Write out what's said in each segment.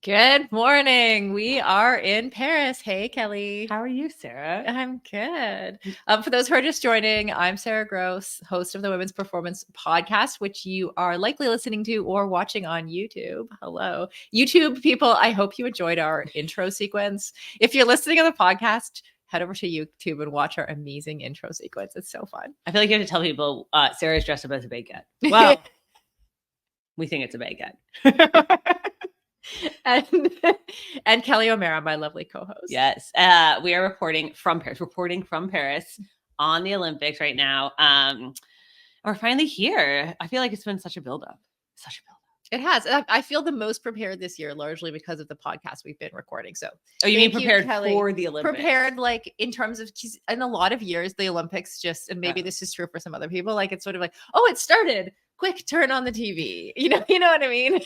Good morning. We are in Paris. Hey, Kelly. How are you, Sarah? I'm good. For those who are just joining, I'm Sara Gross, host of the Women's Performance Podcast, which you are likely listening to or watching on YouTube. Hello, YouTube people. I hope you enjoyed our intro sequence. If you're listening on the podcast, head over to YouTube and watch our amazing intro sequence. It's so fun. I feel like you have to tell people Sarah's dressed up as a baguette. Well, we think it's a baguette. and Kelly O'Mara, my lovely co-host. Yes, we are reporting from Paris on the Olympics right now. We're finally here. I feel like it's been such a buildup. It has. I feel the most prepared this year, largely because of the podcast we've been recording. So, you mean prepared for the Olympics? Prepared, like in terms of, in a lot of years, the Olympics just, and maybe this is true for some other people, like it's sort of like, oh, it started. Quick, turn on the TV. You know what I mean?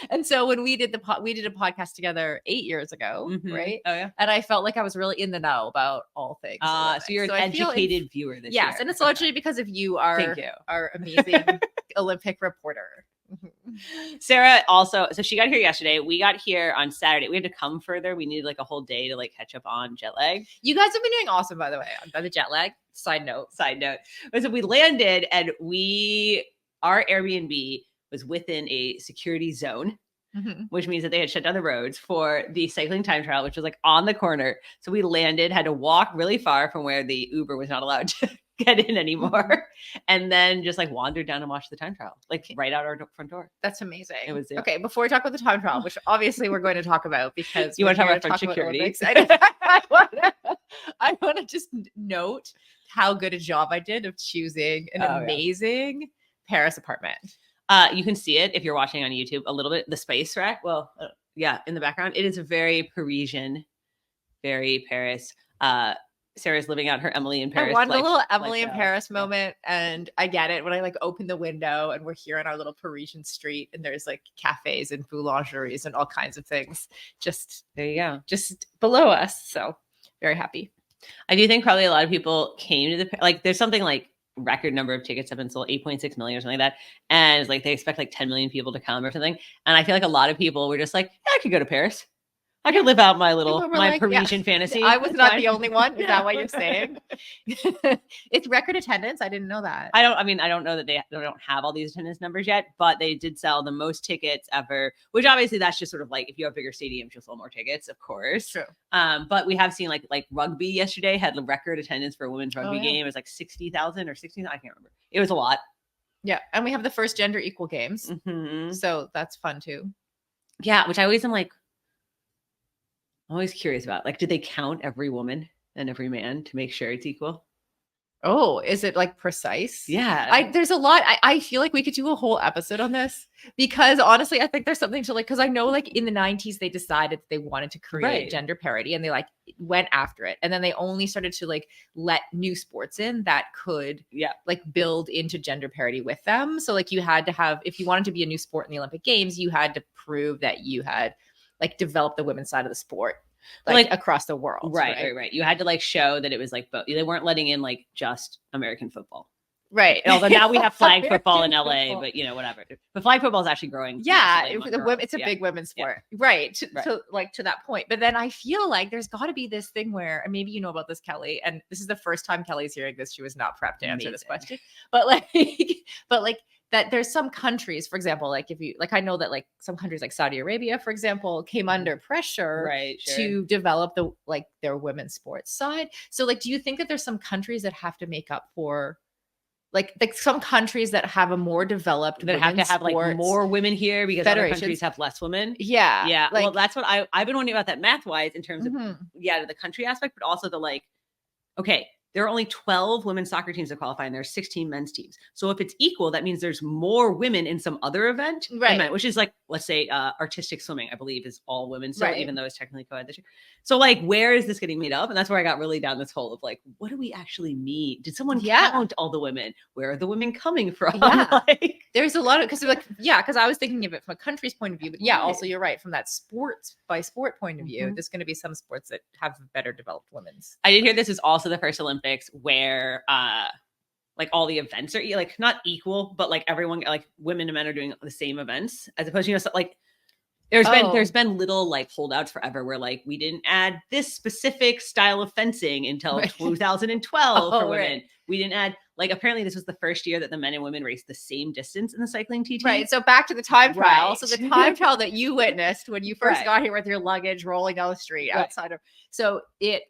And so when we did a podcast together 8 years ago, right? Oh yeah. And I felt like I was really in the know about all things. So you're an educated viewer this year. Yes, and it's largely because of you, our amazing Olympic reporter. Sarah also, so she got here yesterday. We got here on Saturday. We had to come further. We needed like a whole day to like catch up on jet lag. You guys have been doing awesome, by the way, on the jet lag. Side note. So we landed and our Airbnb was within a security zone, which means that they had shut down the roads for the cycling time trial, which was like on the corner. So we landed, had to walk really far from where the Uber was not allowed to get in anymore, and then just like wandered down and watched the time trial, like right out our front door. That's amazing. It was okay. Before we talk about the time trial, which obviously we're going to talk about because you want to talk about French security. I want to just note how good a job I did of choosing an amazing Paris apartment. You can see it if you're watching on YouTube a little bit. The space rack. Well, in the background, it is a very Parisian, very Paris. Sarah's living out her Emily in Paris. I wanted a little Emily in Paris moment, and I get it when I like open the window and we're here in our little Parisian street, and there's like cafes and boulangeries and all kinds of things. Just there you go, just below us. So very happy. I do think probably a lot of people came to there's something like record number of tickets have been sold, 8.6 million or something like that, and it's like they expect like 10 million people to come or something. And I feel like a lot of people were just like, I could go to Paris. I could live out my Parisian fantasy. I was not the only one. Is that what you're saying? It's record attendance. I didn't know that. I don't know that they don't have all these attendance numbers yet, but they did sell the most tickets ever, which obviously that's just sort of like, if you have bigger stadiums, you'll sell more tickets, of course. True. But we have seen like rugby yesterday had record attendance for a women's rugby game. It was like 60,000 or 16. I can't remember. It was a lot. Yeah. And we have the first gender equal games. So that's fun too. Yeah. Which I always am like, I'm always curious about, like, did they count every woman and every man to make sure it's equal? Oh, is it like precise? Yeah. There's a lot. I feel like we could do a whole episode on this because honestly, I think there's something to like, because I know like in the 90s, they decided they wanted to create gender parity and they like went after it. And then they only started to like let new sports in that could like build into gender parity with them. So like you had to have, if you wanted to be a new sport in the Olympic Games, you had to prove that you had like develop the women's side of the sport like across the world. Right. You had to like show that it was like both. They weren't letting in like just American football. Right. Although now we have flag football in LA, but whatever. But flag football is actually growing. Yeah. It's a big women's sport. Yeah. Right. So like to that point. But then I feel like there's got to be this thing where, and maybe you know about this, Kelly, and this is the first time Kelly's hearing this. She was not prepped to answer this question, but like that there's some countries, for example, like if you like, I know that like some countries like Saudi Arabia, for example, came under pressure to develop their women's sports side. So like, do you think that there's some countries that have to make up for like some countries that have a more developed that have to have like more women here because other countries have less women? Yeah. Like, well, that's what I've been wondering about that math wise in terms of the country aspect, but also the like, okay, there are only 12 women's soccer teams that qualify and there are 16 men's teams. So if it's equal, that means there's more women in some other event, which is like, let's say artistic swimming, I believe is all women still, even though it's technically co-ed this year. So like, where is this getting made up? And that's where I got really down this hole of like, what do we actually mean? Did someone count all the women? Where are the women coming from? Like, there's a lot of, because I was thinking of it from a country's point of view, but also you're right. From that sports by sport point of view, there's going to be some sports that have better developed women's. I did hear this is also the first Olympics where like all the events are like not equal, but like everyone, like women and men are doing the same events as opposed to, like There's been little like holdouts forever where like we didn't add this specific style of fencing until 2012 for women. Right. We didn't add like apparently this was the first year that the men and women raced the same distance in the cycling TT. Right. So back to the time trial. Right. So the time trial that you witnessed when you first got here with your luggage rolling down the street outside of. So it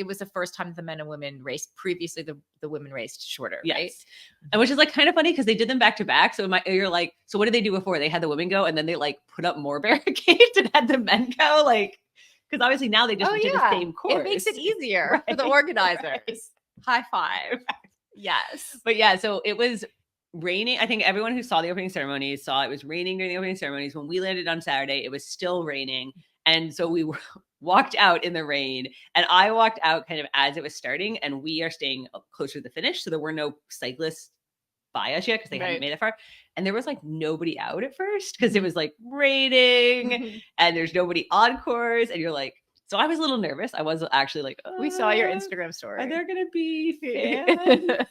was the first time the men and women raced. Previously, the women raced shorter, right? And which is like kind of funny because they did them back to back. So you're like, so what did they do before? They had the women go and then they like put up more barricades and had the men go. Like, because obviously now they just did the same course. It makes it easier for the organizers. Right. High five. Yes. But yeah, so it was raining. I think everyone who saw the opening ceremonies saw it was raining during the opening ceremonies. When we landed on Saturday, it was still raining. And so we walked out in the rain, and I walked out kind of as it was starting, and we are staying closer to the finish. So there were no cyclists by us yet because they hadn't made it far. And there was like nobody out at first because it was like raining and there's nobody on course. And you're like, so I was a little nervous. I was actually like, we saw your Instagram story. Are there going to be fans?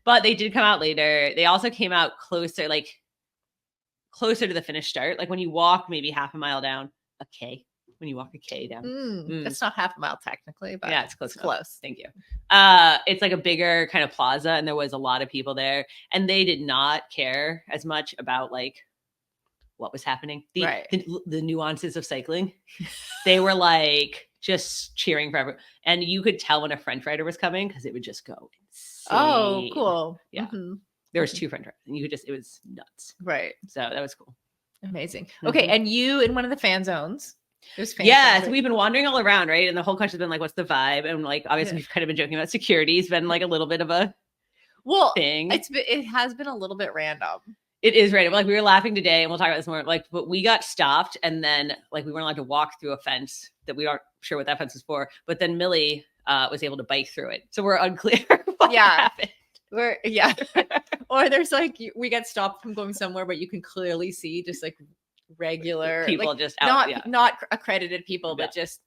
But they did come out later. They also came out closer to the finish start. Like when you walk maybe half a mile down, a K. When you walk a K down. That's not half a mile technically, but yeah, it's close. Close. Thank you. It's like a bigger kind of plaza, and there was a lot of people there, and they did not care as much about like what was happening. The nuances of cycling. They were like just cheering for everyone. And you could tell when a French rider was coming because it would just go insane. Oh, cool. Yeah. There was 2 French riders, and it was nuts. Right. So that was cool. Amazing. Okay. And you in one of the fan zones. Yeah, so we've been wandering all around, right? And the whole country's been like, what's the vibe? And like, obviously we've kind of been joking about security. It's been like a little bit of a thing. It has been a little bit random. It is random. Like we were laughing today, and we'll talk about this more. Like, but we got stopped, and then like we weren't allowed to walk through a fence that we aren't sure what that fence is for. But then Millie was able to bike through it, so we're unclear what happened. Or there's like we get stopped from going somewhere, but you can clearly see just like regular people, like, just out, not accredited people, but just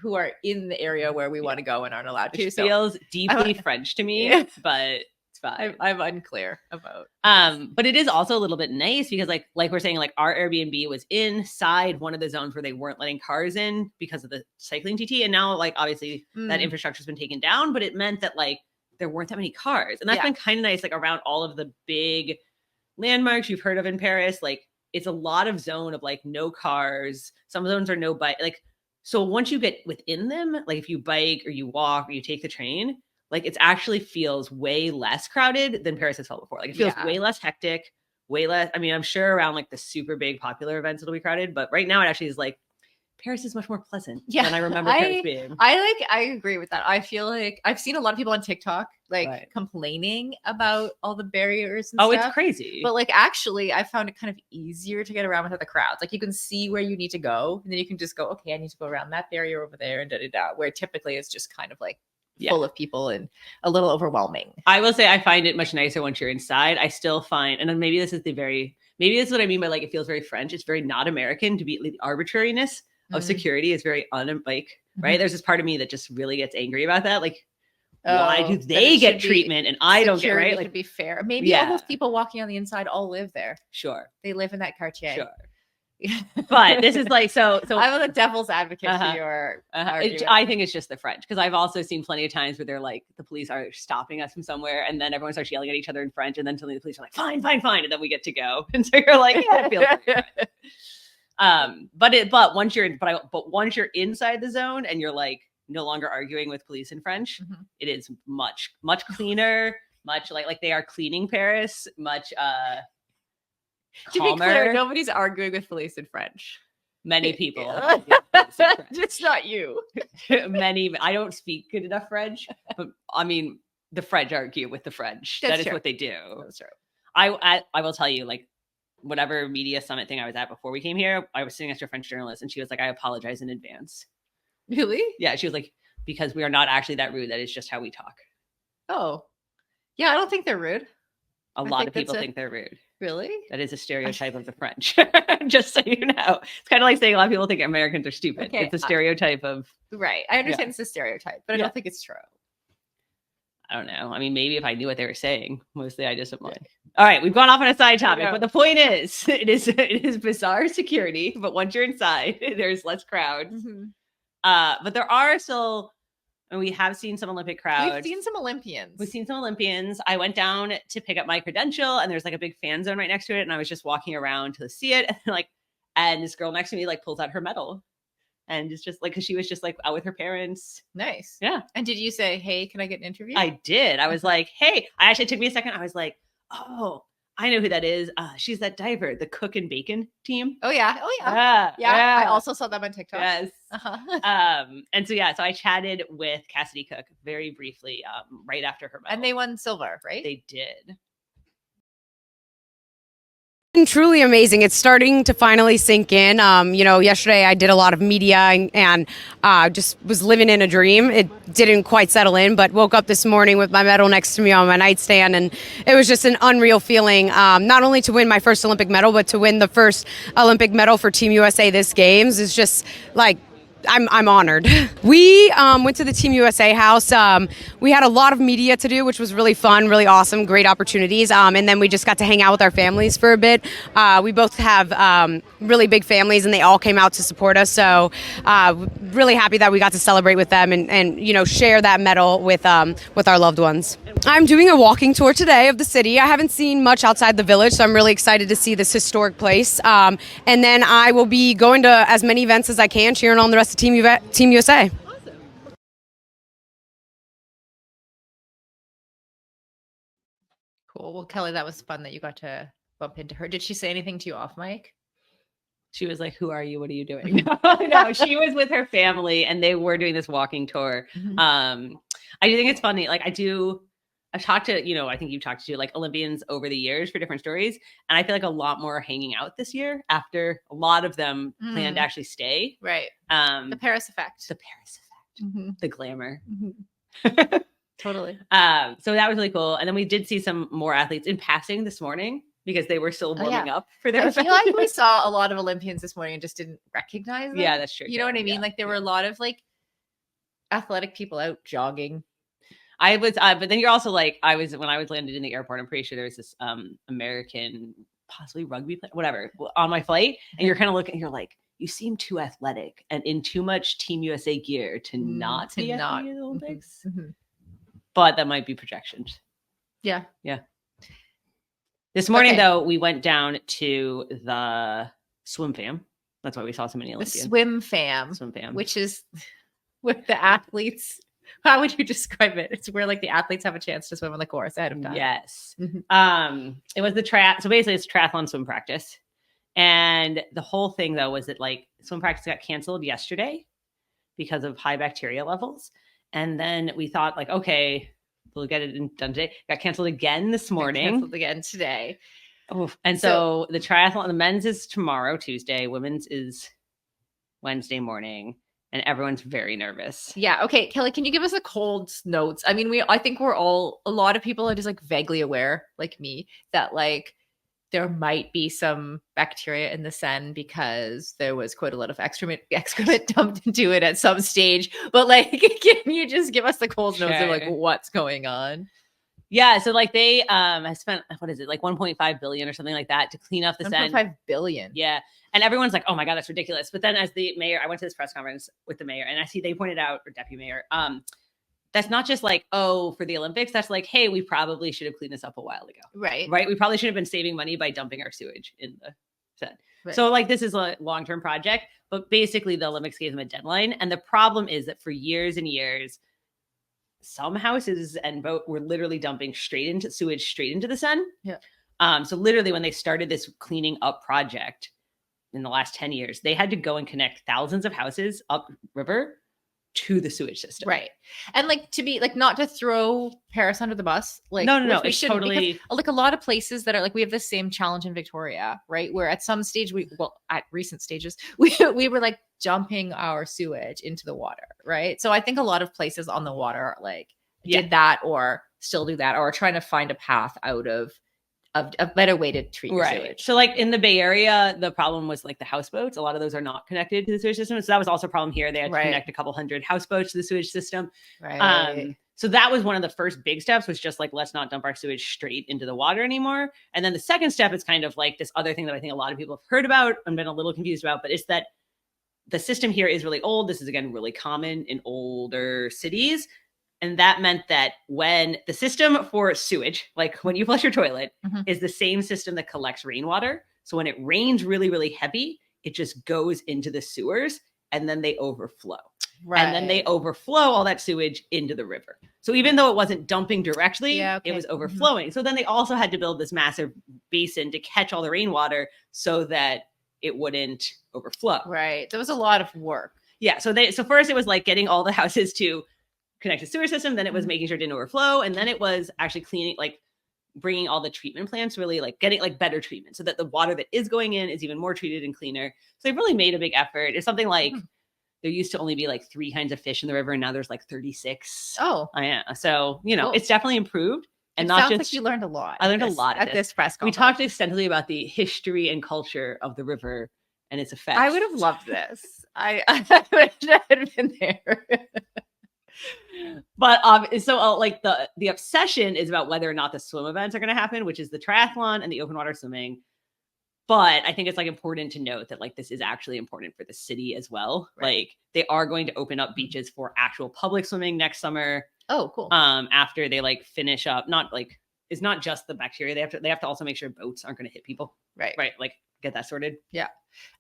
who are in the area where we want to go and aren't allowed to. It feels deeply French to me, but it's fine. I'm unclear about. But it is also a little bit nice because like we're saying, like our Airbnb was inside one of the zones where they weren't letting cars in because of the cycling TT, and now like obviously that infrastructure's been taken down, but it meant that like there weren't that many cars, and that's been kind of nice. Like around all of the big landmarks you've heard of in Paris, like. It's a lot of zone of like no cars. Some zones are no bike. Like, so once you get within them, like if you bike or you walk or you take the train, like it actually feels way less crowded than Paris has felt before. Like it feels way less hectic, way less. I mean, I'm sure around like the super big popular events, it'll be crowded, but right now it actually is like Paris is much more pleasant than I remember Paris being. I agree with that. I feel like I've seen a lot of people on TikTok complaining about all the barriers and stuff. It's crazy. But like actually I found it kind of easier to get around without the crowds. Like you can see where you need to go, and then you can just go, okay, I need to go around that barrier over there and where typically it's just kind of like full of people and a little overwhelming. I will say I find it much nicer once you're inside. I still find, and then maybe this is what I mean by like it feels very French. It's very not American to be the arbitrariness of security is very right. There's this part of me that just really gets angry about that. Like, why do they get treatment and I don't get, right? Like, to be fair, maybe all those people walking on the inside all live there. Sure, they live in that quartier. Sure, but this is like so. I'm the devil's advocate for your. I think it's just the French, because I've also seen plenty of times where they're like the police are stopping us from somewhere, and then everyone starts yelling at each other in French, and then suddenly the police are like, "Fine, fine, fine," and then we get to go, and so you're like, "Yeah, it feels." But once you're inside the zone and you're like no longer arguing with police in French, it is much cleaner, much like they are cleaning Paris, much calmer. To be clear, nobody's arguing with police in French. Many people, just not you. Many. I don't speak good enough French, but I mean the French argue with the French. That is what they do. That's true. I will tell you, like, whatever media summit thing I was at before we came here, I was sitting next to a French journalist, and she was like, I apologize in advance. Really? Yeah. She was like, because we are not actually that rude. That is just how we talk. Oh, yeah. I don't think they're rude. A lot of people think they're rude. Really? That is a stereotype of the French. Just so you know. It's kind of like saying a lot of people think Americans are stupid. Okay. It's a stereotype of. Right. I understand it's a stereotype, but I don't think it's true. I don't know. I mean, maybe if I knew what they were saying, mostly I just am like, all right, we've gone off on a side topic, but the point is, it is bizarre security, but once you're inside, there's less crowds. But there are still, and we have seen some Olympic crowds. We've seen some Olympians. I went down to pick up my credential, and there's like a big fan zone right next to it, and I was just walking around to see it, and this girl next to me like pulls out her medal. And it's just like, because she was just like out with her parents. Nice. Yeah. And did you say, hey, can I get an interview? I did. I was like, hey, it took me a second. I was like, oh, I know who that is. She's that diver, the cook and bacon team. Oh, yeah. Yeah. I also saw them on TikTok. Yes. And so I chatted with Cassidy Cook very briefly right after her medal. And they won silver, right? They did. Truly amazing. It's starting to finally sink in. Yesterday I did a lot of media and just was living in a dream. It didn't quite settle in, but woke up this morning with my medal next to me on my nightstand, and it was just an unreal feeling, not only to win my first Olympic medal, but to win the first Olympic medal for Team USA this Games. Is just like, I'm honored. We went to the Team USA house. We had a lot of media to do, which was really fun, really awesome, great opportunities. And then we just got to hang out with our families for a bit. We both have really big families, and they all came out to support us. So really happy that we got to celebrate with them and share that medal with our loved ones. I'm doing a walking tour today of the city. I haven't seen much outside the village, so I'm really excited to see this historic place. And then I will be going to as many events as I can, cheering on the rest of Team USA. Awesome. Cool. Well, Kelly, that was fun that you got to bump into her. Did she say anything to you off mic? She was like, who are you? What are you doing? No, she was with her family, and they were doing this walking tour. I do think it's funny. Like, I've talked to, I think you've talked to like Olympians over the years for different stories. And I feel like a lot more are hanging out this year after a lot of them plan to actually stay. Right. The Paris effect. The glamour. Totally. So that was really cool. And then we did see some more athletes in passing this morning because they were still warming up for their event. I feel like we saw a lot of Olympians this morning and just didn't recognize them. Yeah, that's true. You know what I mean? Like there were a lot of like athletic people out jogging. I was, but then you're also like, when I was landed in the airport, I'm pretty sure there was this American, possibly rugby player, whatever, on my flight. And you're kind of looking, you're like, you seem too athletic and in too much Team USA gear to not be at the Olympics. But that might be projections. Yeah. This morning, though, we went down to the swim fam. That's why we saw so many Olympians. The swim fam. Which is where the athletes... How would you describe it? It's where like the athletes have a chance to swim on the course ahead of time. Yes. It was so basically it's triathlon swim practice. And the whole thing though was that like swim practice got canceled yesterday because of high bacteria levels. And then we thought like, okay, we'll get it done today. Got canceled again this morning. Canceled again today. Oh, and so the triathlon, the men's is tomorrow, Tuesday. Women's is Wednesday morning. And everyone's very nervous. Yeah. Okay. Kelly, can you give us a cold notes? I mean, I think a lot of people are just like vaguely aware, like me, that like there might be some bacteria in the Seine because there was quite a lot of excrement dumped into it at some stage. But like, can you just give us the cold notes of like what's going on? Yeah, so like they have spent, what is it, like 1.5 billion or something like that to clean up the Seine. 1.5 billion. Yeah. And everyone's like, oh my God, that's ridiculous. But then as the mayor, I went to this press conference with the mayor and I see they pointed out, or deputy mayor, that's not just like, oh, for the Olympics. That's like, hey, we probably should have cleaned this up a while ago. Right. We probably should have been saving money by dumping our sewage in the Seine. Right. So like this is a long-term project, but basically the Olympics gave them a deadline. And the problem is that for years and years, some houses and boat were literally dumping sewage straight into the Seine. Yeah. So literally when they started this cleaning up project in the last 10 years, they had to go and connect thousands of houses upriver to the sewage system. Right. And like to be like, not to throw Paris under the bus. Like no. It's totally like a lot of places that are like, we have the same challenge in Victoria, right? Where at some stage at recent stages, we were like dumping our sewage into the water. Right. So I think a lot of places on the water like did that or still do that or trying to find a path out of a better way to treat your sewage. So like in the Bay Area, the problem was like the houseboats. A lot of those are not connected to the sewage system. So that was also a problem here. They had to connect a couple hundred houseboats to the sewage system. So that was one of the first big steps, was just like, let's not dump our sewage straight into the water anymore. And then the second step is kind of like this other thing that I think a lot of people have heard about and been a little confused about, but it's that the system here is really old. This is, again, really common in older cities. And that meant that when the system for sewage, like when you flush your toilet, is the same system that collects rainwater. So when it rains really, really heavy, it just goes into the sewers and then they overflow. And then they overflow all that sewage into the river. So even though it wasn't dumping directly, it was overflowing. So then they also had to build this massive basin to catch all the rainwater so that it wouldn't overflow. Right. There was a lot of work. Yeah. So first it was like getting all the houses to connect the sewer system. Then it was making sure it didn't overflow. And then it was actually cleaning, like bringing all the treatment plants, really like getting like better treatment so that the water that is going in is even more treated and cleaner. So they've really made a big effort. It's something like there used to only be like 3 kinds of fish in the river, and now there's like 36. Oh, yeah. So, it's definitely improved. And not sounds just, like you learned a lot. I learned a lot at this press conference. We talked extensively about the history and culture of the river and its effects. I would have loved this. I wish I had been there. But so like the obsession is about whether or not the swim events are going to happen, which is the triathlon and the open water swimming. But I think it's like important to note that like this is actually important for the city as well. Right. Like they are going to open up beaches for actual public swimming next summer. Oh, cool. After they like finish up, it's not just the bacteria. They have to also make sure boats aren't going to hit people. Right. Like get that sorted. Yeah.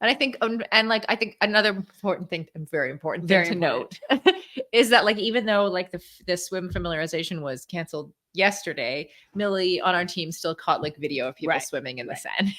And I think, I think another important thing, very important thing to note is that like, even though like the swim familiarization was canceled yesterday, Millie on our team still caught like video of people swimming in the Seine.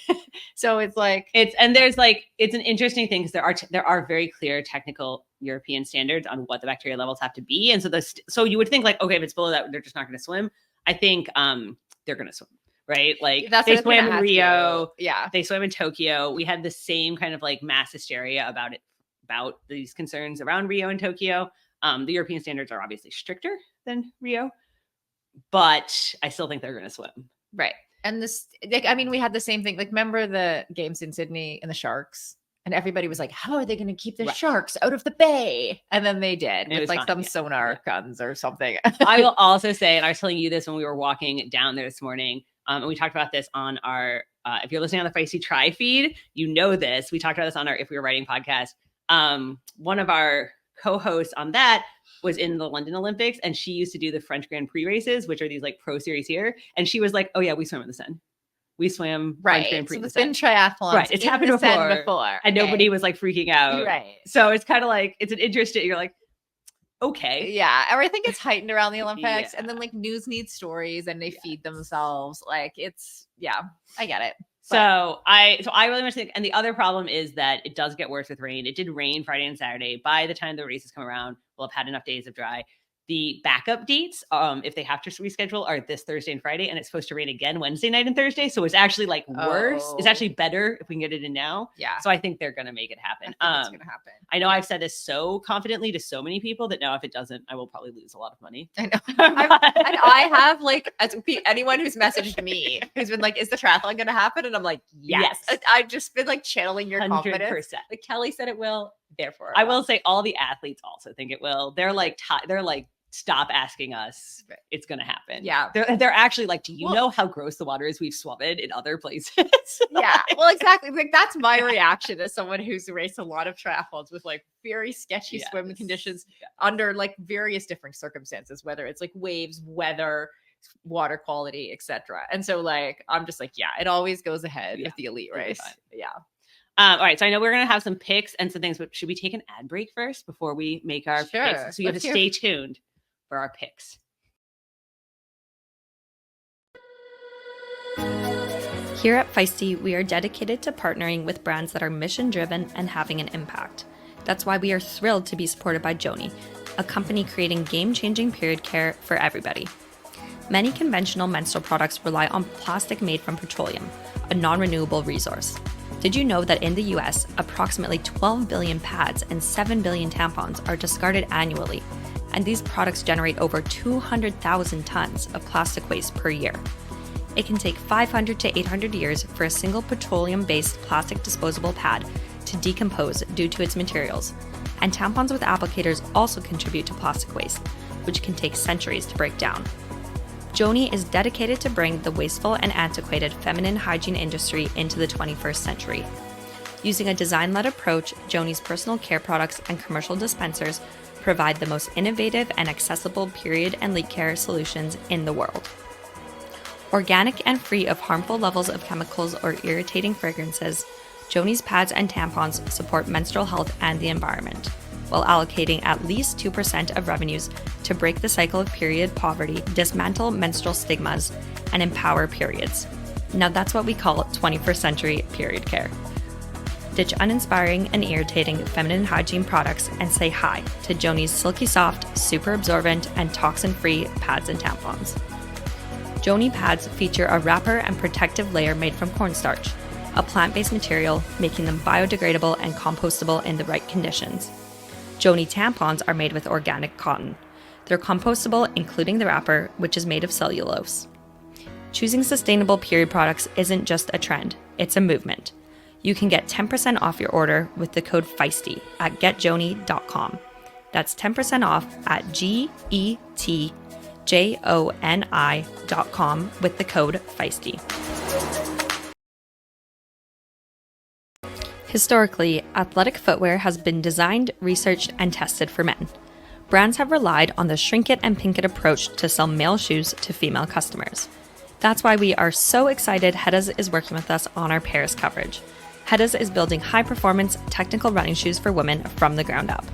So it's like, it's an interesting thing because there are very clear technical European standards on what the bacteria levels have to be. And so you would think like, okay, if it's below that, they're just not going to swim. I think they're going to swim. Right. Like they swam in Rio. Yeah. They swam in Tokyo. We had the same kind of like mass hysteria about these concerns around Rio and Tokyo. The European standards are obviously stricter than Rio, but I still think they're going to swim. Right. And this, like, I mean, we had the same thing. Like, remember the games in Sydney and the sharks? And everybody was like, how are they going to keep the sharks out of the bay? And then they did with like some sonar guns or something. I will also say, and I was telling you this when we were walking down there this morning, and we talked about this on our, if you're listening on the Feisty Try feed, you know this. We talked about this on our If We Were Writing podcast. One of our co-hosts on that was in the London Olympics, and she used to do the French Grand Prix races, which are these like pro series here. And she was like, oh yeah, we swim in the Seine. We swam French Grand Prix. So it's been triathlons. Right. It's happened before. And nobody was like freaking out. Right. So it's kind of like, it's an interesting, you're like, okay. Yeah. Everything gets heightened around the Olympics. And then like news needs stories and they feed themselves. Like it's, I get it. So I really much think, and the other problem is that it does get worse with rain. It did rain Friday and Saturday. By the time the races come around, we'll have had enough days of dry. The backup dates, if they have to reschedule, are this Thursday and Friday, and it's supposed to rain again Wednesday night and Thursday. So it's actually like worse. It's actually better if we can get it in now. Yeah. So I think they're going to make it happen. It's going to happen. I know I've said this so confidently to so many people that now if it doesn't, I will probably lose a lot of money. I know. And I have like, anyone who's messaged me who's been like, is the triathlon going to happen? And I'm like, yes. I've just been like channeling your 100%. Confidence. Like Kelly said it will. Therefore, I will say all the athletes also think it will. They're like, stop asking us. It's going to happen. Yeah. They're actually like, do you know how gross the water is we've swum in other places? Yeah. Well, exactly. Like that's my reaction as someone who's raced a lot of triathlons with like very sketchy swim conditions under like various different circumstances, whether it's like waves, weather, water quality, etc. And so like, I'm just like, it always goes ahead with the elite race. Yeah. All right. So I know we're going to have some picks and some things, but should we take an ad break first before we make our picks? So you have to stay tuned for our picks. Here at Feisty, we are dedicated to partnering with brands that are mission-driven and having an impact. That's why we are thrilled to be supported by Joni, a company creating game-changing period care for everybody. Many conventional menstrual products rely on plastic made from petroleum, a non-renewable resource. Did you know that in the US, approximately 12 billion pads and 7 billion tampons are discarded annually, and these products generate over 200,000 tons of plastic waste per year? It can take 500 to 800 years for a single petroleum-based plastic disposable pad to decompose due to its materials. And tampons with applicators also contribute to plastic waste, which can take centuries to break down. Joni is dedicated to bring the wasteful and antiquated feminine hygiene industry into the 21st century. Using a design-led approach, Joni's personal care products and commercial dispensers provide the most innovative and accessible period and leak care solutions in the world. Organic and free of harmful levels of chemicals or irritating fragrances, Joni's pads and tampons support menstrual health and the environment, while allocating at least 2% of revenues to break the cycle of period poverty, dismantle menstrual stigmas, and empower periods. Now that's what we call 21st century period care. Ditch uninspiring and irritating feminine hygiene products and say hi to Joni's silky soft, super absorbent, and toxin-free pads and tampons. Joni pads feature a wrapper and protective layer made from cornstarch, a plant-based material, making them biodegradable and compostable in the right conditions. Joni tampons are made with organic cotton. They're compostable, including the wrapper, which is made of cellulose. Choosing sustainable period products isn't just a trend, it's a movement. You can get 10% off your order with the code Feisty at getjoni.com. That's 10% off at GETJONI.com with the code Feisty. Historically, athletic footwear has been designed, researched, and tested for men. Brands have relied on the shrink it and pink it approach to sell male shoes to female customers. That's why we are so excited Heddas is working with us on our Paris coverage. Heddas is building high-performance, technical running shoes for women from the ground up.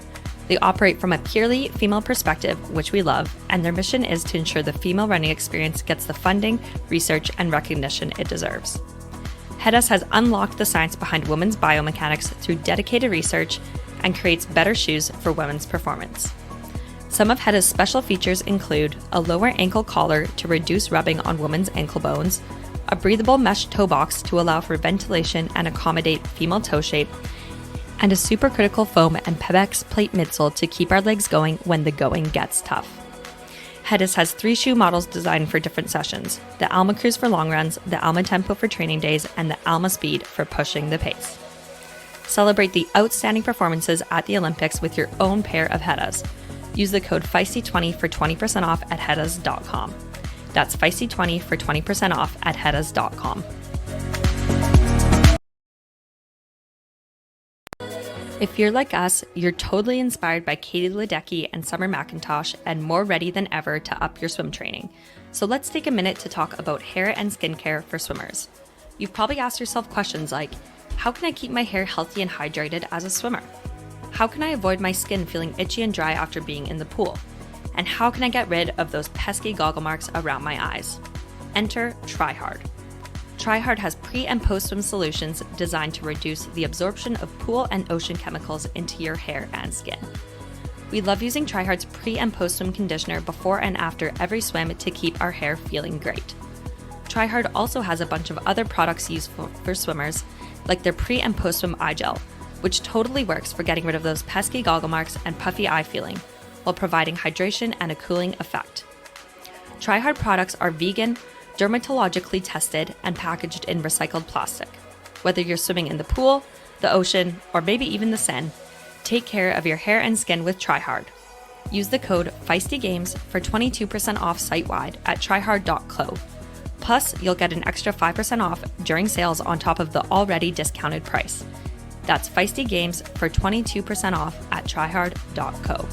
They operate from a purely female perspective, which we love, and their mission is to ensure the female running experience gets the funding, research, and recognition it deserves. Heddas has unlocked the science behind women's biomechanics through dedicated research and creates better shoes for women's performance. Some of Heddas' special features include a lower ankle collar to reduce rubbing on women's ankle bones, a breathable mesh toe box to allow for ventilation and accommodate female toe shape, and a supercritical foam and Pebex plate midsole to keep our legs going when the going gets tough. Heddas has 3 shoe models designed for different sessions: the Alma Cruise for long runs, the Alma Tempo for training days, and the Alma Speed for pushing the pace. Celebrate the outstanding performances at the Olympics with your own pair of Heddas. Use the code Feisty20 for 20% off at heddas.com. That's Feisty20 for 20% off at heddas.com. If you're like us, you're totally inspired by Katie Ledecky and Summer McIntosh and more ready than ever to up your swim training. So let's take a minute to talk about hair and skincare for swimmers. You've probably asked yourself questions like, how can I keep my hair healthy and hydrated as a swimmer? How can I avoid my skin feeling itchy and dry after being in the pool? And how can I get rid of those pesky goggle marks around my eyes? Enter TryHard. TryHard has pre- and post-swim solutions designed to reduce the absorption of pool and ocean chemicals into your hair and skin. We love using TryHard's pre- and post-swim conditioner before and after every swim to keep our hair feeling great. TryHard also has a bunch of other products useful for swimmers, like their pre- and post-swim eye gel, which totally works for getting rid of those pesky goggle marks and puffy eye feeling, while providing hydration and a cooling effect. TryHard products are vegan, dermatologically tested, and packaged in recycled plastic. Whether you're swimming in the pool, the ocean, or maybe even the Seine, take care of your hair and skin with TryHard. Use the code FEISTYGAMES for 22% off site-wide at tryhard.co. Plus, you'll get an extra 5% off during sales on top of the already discounted price. That's Feisty Games for 22% off at tryhard.co.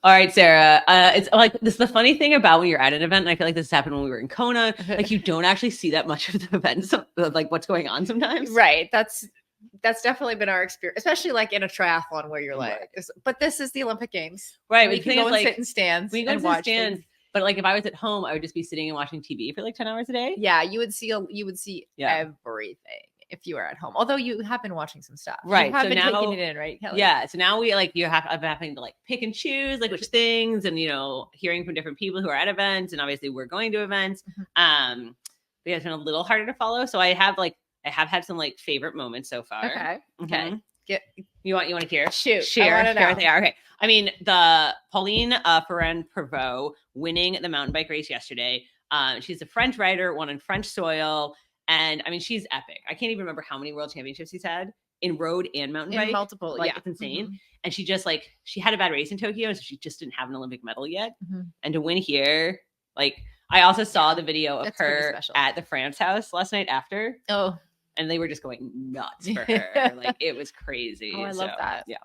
All right, Sarah. It's like this is the funny thing about when you're at an event, and I feel like this happened when we were in Kona. Like you don't actually see that much of the events, like what's going on sometimes. Right. That's definitely been our experience, especially like in a triathlon where you're like, but this is the Olympic Games. Right. We can go and sit in stands. We can go and stands. But like if I was at home, I would just be sitting and watching TV for like 10 hours a day. Yeah, you would see everything if you were at home. Although you have been watching some stuff. Right. You have been now, taking it in, right, Kelly? Yeah. So now I've been having to like pick and choose like which things and hearing from different people who are at events, and obviously we're going to events. Mm-hmm. But it's been a little harder to follow. So I have had some like favorite moments so far. Okay. Mm-hmm. You want to hear? Shoot. Share what they are. Okay. I mean, the Pauline Ferrand-Prévot winning the mountain bike race yesterday. She's a French rider, won on French soil. And I mean, she's epic. I can't even remember how many world championships he's had in road and mountain bike. Multiple. Like, it's insane. And she just she had a bad race in Tokyo. So she just didn't have an Olympic medal yet. And to win here, I also saw the video of her at the France house last night after. Oh. And they were just going nuts for her. It was crazy. Oh, I love that. Yeah.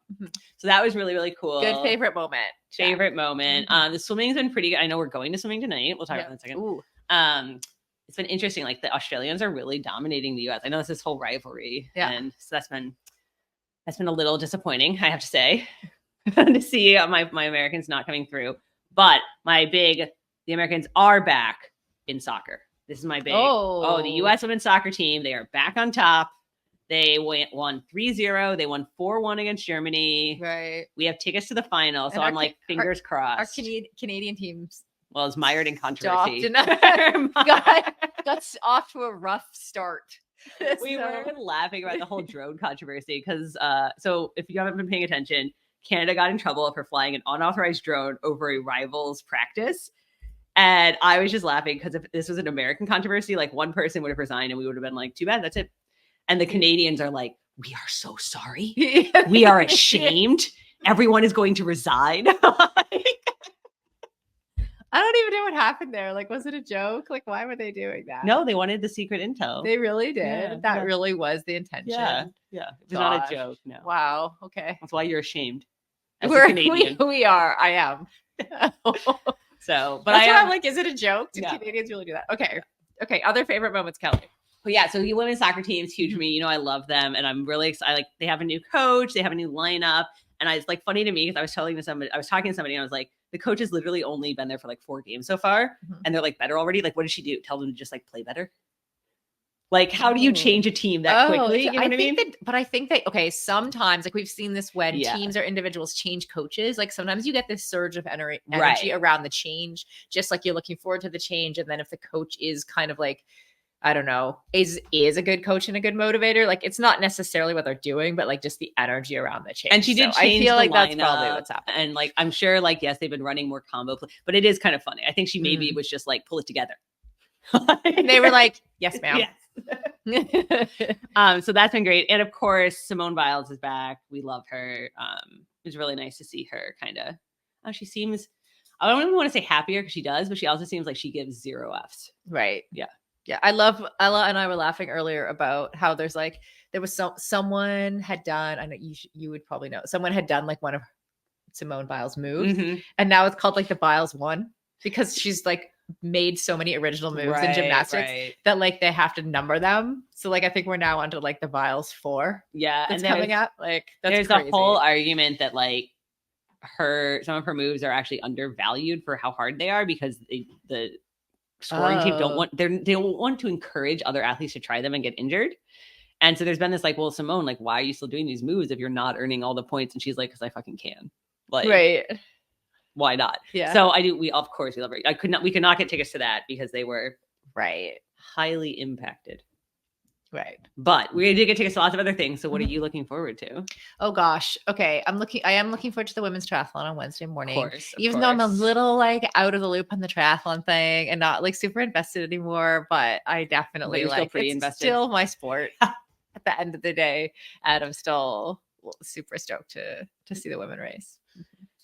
So that was really, really cool. Good favorite moment. Favorite moment. The swimming's been pretty good. I know we're going to swimming tonight. We'll talk about that in a second. Ooh. It's been interesting. The Australians are really dominating the US. I know it's this whole rivalry. Yeah. And so that's been a little disappointing, I have to say, to see my Americans not coming through. But the Americans are back in soccer. This is my big. Oh, the U.S. women's soccer team. They are back on top. They won 3-0. They won 4-1 against Germany. Right. We have tickets to the final. So I'm fingers crossed. Our Canadian teams. Well, it's mired in controversy. got off to a rough start. We were laughing about the whole drone controversy because so if you haven't been paying attention, Canada got in trouble for flying an unauthorized drone over a rival's practice. And I was just laughing because if this was an American controversy, one person would have resigned and we would have been like, too bad, that's it. And the Canadians are like, we are so sorry. We are ashamed. Everyone is going to resign. I don't even know what happened there. Was it a joke? Why were they doing that? No, they wanted the secret intel. They really did. Yeah, that really was the intention. Yeah. It was not a joke. No. Wow. Okay. That's why you're ashamed. We're Canadian. We are. I am. So, but I'm like, is it a joke? Do Canadians really do that? Okay. Okay. Other favorite moments, Kelly. But yeah, so the women's soccer team is huge for me. I love them, and I'm really excited. They have a new coach, they have a new lineup, and it's funny to me because I was talking to somebody, and I was like, the coach has literally only been there for 4 games so far, and they're better already. What did she do? Tell them to just play better. How do you change a team that quickly? You know what I mean? But I think that, sometimes we've seen this when teams or individuals change coaches. Sometimes you get this surge of energy around the change, just you're looking forward to the change. And then if the coach is kind of I don't know, is a good coach and a good motivator, it's not necessarily what they're doing, but just the energy around the change. And she did change I feel the that's probably what's happening. And I'm sure yes, they've been running more combo play, but it is kind of funny. I think she maybe was just pull it together. And they were like, yes, ma'am. Yes. So that's been great. And of course, Simone Biles is back. We love her. It's really nice to see her she seems, I don't even want to say happier because she does, but she also seems like she gives 0 Fs. Right. Yeah. Yeah. Ella and I were laughing earlier about how there's there was someone had done, I know you would probably know, someone had done one of Simone Biles' moves, and now it's called the Biles 1 because she's made so many original moves in gymnastics that they have to number them. So I think we're now onto the Biles 4. Yeah, that's coming up. That's there's crazy. A whole argument that some of her moves are actually undervalued for how hard they are because the scoring team they don't want to encourage other athletes to try them and get injured. And so there's been this well, Simone, why are you still doing these moves if you're not earning all the points? And she's like, because I fucking can. Right. Why not? Yeah. So we of course we love her. We could not get tickets to that because they were highly impacted. Right. But we did get tickets to lots of other things. So what are you looking forward to? Oh gosh. Okay. I am looking forward to the women's triathlon on Wednesday morning. Of course. Even though I'm a little out of the loop on the triathlon thing and not super invested anymore, but I definitely still pretty invested. Still my sport at the end of the day. And I'm still super stoked to see the women race.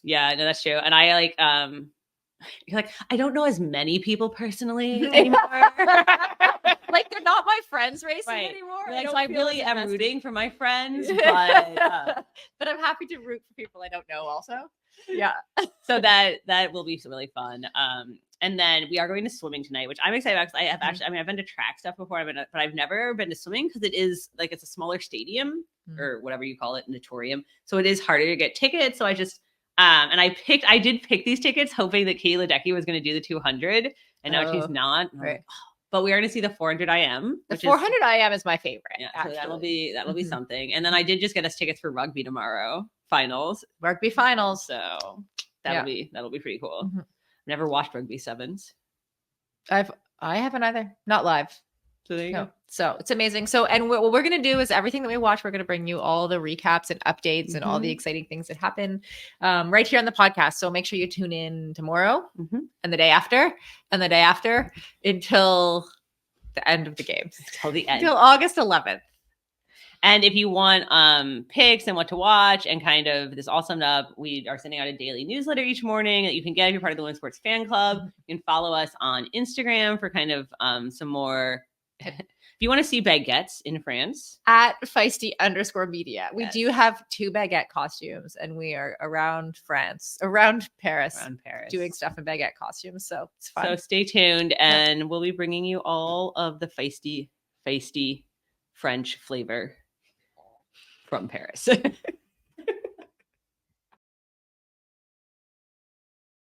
Yeah, no, that's true. And I you're I don't know as many people personally anymore. They're not my friends racing anymore. So I really am rooting for my friends, but but I'm happy to root for people I don't know also. Yeah. So that will be really fun. And then we are going to swimming tonight, which I'm excited about because I've been to track stuff before, but I've never been to swimming because it is it's a smaller stadium or whatever you call it, auditorium. So it is harder to get tickets. So I just and I did pick these tickets hoping that Kayla Ledecky was going to do the 200, and now she's not. Right. But we are going to see the 400 IM. The 400 IM is my favorite. Yeah, so that'll be something. And then I did just get us tickets for rugby tomorrow, rugby finals. So that'll be pretty cool. Mm-hmm. Never watched rugby sevens. I haven't either. Not live. So there you go. So it's amazing. So, and what we're going to do is everything that we watch, we're going to bring you all the recaps and updates and all the exciting things that happen right here on the podcast. So make sure you tune in tomorrow and the day after until the end of the games. Until the end. Until August 11th. And if you want picks and what to watch and kind of this all summed up, we are sending out a daily newsletter each morning that you can get if you're part of the Women's Sports Fan Club. You can follow us on Instagram for kind of some more... If you want to see baguettes in France, at Feisty_media, we do have 2 baguette costumes, and we are around Paris, doing stuff in baguette costumes. So it's fun. So stay tuned, and we'll be bringing you all of the feisty French flavor from Paris.